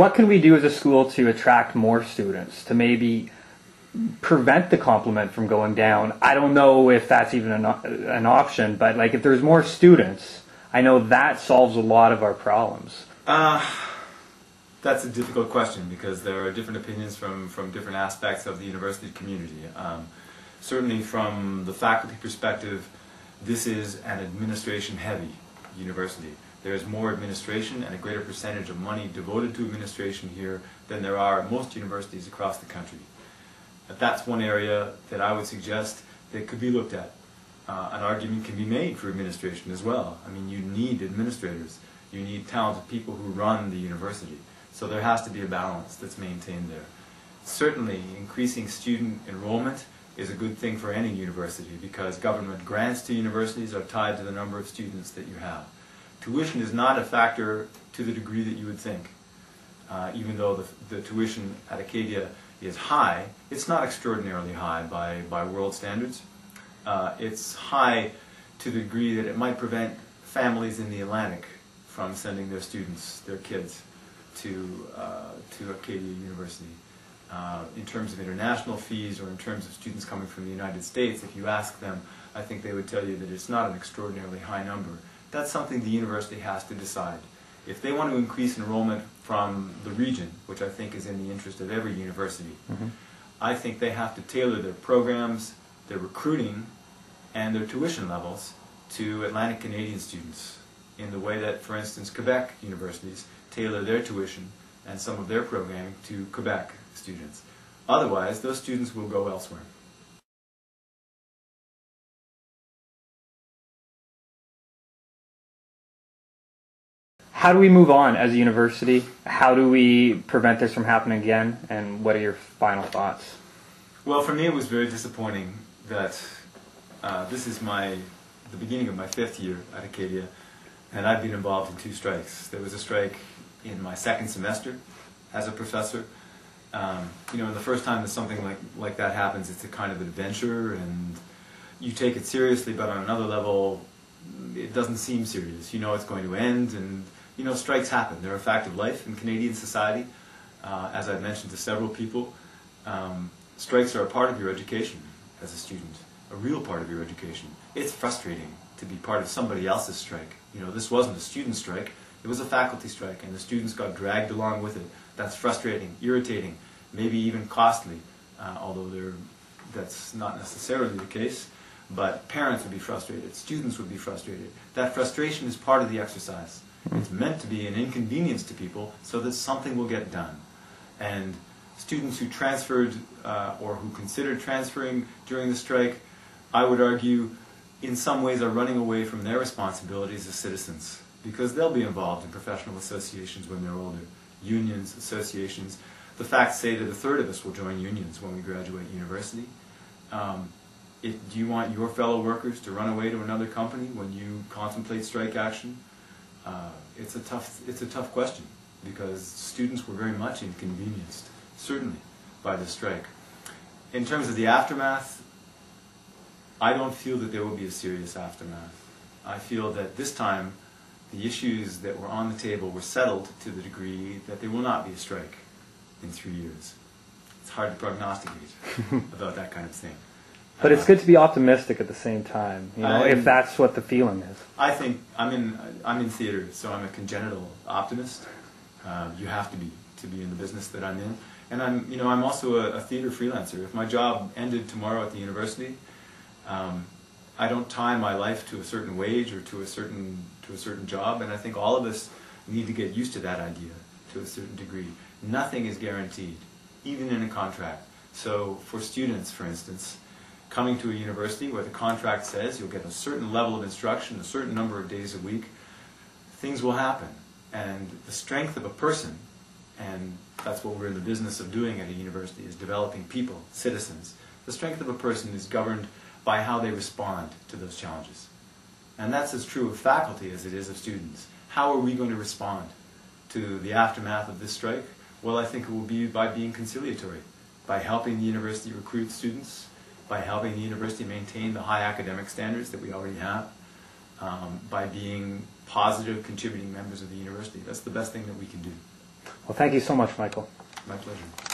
what can we do as a school to attract more students, to maybe prevent the complement from going down? I don't know if that's even an option, but like if there's more students, I know that solves a lot of our problems. That's a difficult question because there are different opinions from different aspects of the university community. Certainly from the faculty perspective, this is an administration-heavy university. There is more administration and a greater percentage of money devoted to administration here than there are at most universities across the country. That's one area that I would suggest that could be looked at. An argument can be made for administration as well. I mean, you need administrators. You need talented people who run the university. So there has to be a balance that's maintained there. Certainly, increasing student enrollment is a good thing for any university because government grants to universities are tied to the number of students that you have. Tuition is not a factor to the degree that you would think. Even though the tuition at Acadia is high, it's not extraordinarily high by world standards. It's high to the degree that it might prevent families in the Atlantic from sending their students, their kids, to Acadia University. In terms of international fees or in terms of students coming from the United States, if you ask them, I think they would tell you that it's not an extraordinarily high number. That's something the university has to decide. If they want to increase enrollment from the region, which I think is in the interest of every university, I think they have to tailor their programs, their recruiting, and their tuition levels to Atlantic Canadian students in the way that, for instance, Quebec universities tailor their tuition and some of their programming to Quebec students. Otherwise, those students will go elsewhere. How do we move on as a university? How do we prevent this from happening again? And what are your final thoughts? Well, for me it was very disappointing that this is the beginning of my 5th year at Acadia, and I've been involved in 2 strikes. There was a strike in my 2nd semester as a professor. You know, the first time that something like that happens, it's a kind of adventure, and you take it seriously, but on another level, it doesn't seem serious. You know it's going to end, and you know strikes happen. They're a fact of life in Canadian society. As I've mentioned to several people, strikes are a part of your education as a student, a real part of your education. It's frustrating to be part of somebody else's strike. You know, this wasn't a student strike, it was a faculty strike, and the students got dragged along with it. That's frustrating, irritating, maybe even costly, although that's not necessarily the case. But parents would be frustrated, students would be frustrated. That frustration is part of the exercise. It's meant to be an inconvenience to people so that something will get done. And students who transferred or who considered transferring during the strike, I would argue, in some ways are running away from their responsibilities as citizens, because they'll be involved in professional associations when they're older, unions, associations. The facts say that 1/3 of us will join unions when we graduate university. Do you want your fellow workers to run away to another company when you contemplate strike action? It's a tough question, because students were very much inconvenienced, certainly, by the strike. In terms of the aftermath, I don't feel that there will be a serious aftermath. I feel that this time the issues that were on the table were settled to the degree that there will not be a strike in 3 years. It's hard to prognosticate about that kind of thing. But it's good to be optimistic at the same time, you know, if that's what the feeling is. I think I'm in theater, so I'm a congenital optimist. You have to be in the business that I'm in, and I'm also a theater freelancer. If my job ended tomorrow at the university, I don't tie my life to a certain wage or to a certain job, and I think all of us need to get used to that idea to a certain degree. Nothing is guaranteed, even in a contract. So for students, for instance, coming to a university where the contract says you'll get a certain level of instruction, a certain number of days a week, things will happen. And the strength of a person, and that's what we're in the business of doing at a university, is developing people, citizens. The strength of a person is governed by how they respond to those challenges. And that's as true of faculty as it is of students. How are we going to respond to the aftermath of this strike? Well, I think it will be by being conciliatory, by helping the university recruit students, by helping the university maintain the high academic standards that we already have, by being positive, contributing members of the university. That's the best thing that we can do. Well, thank you so much, Michael. My pleasure.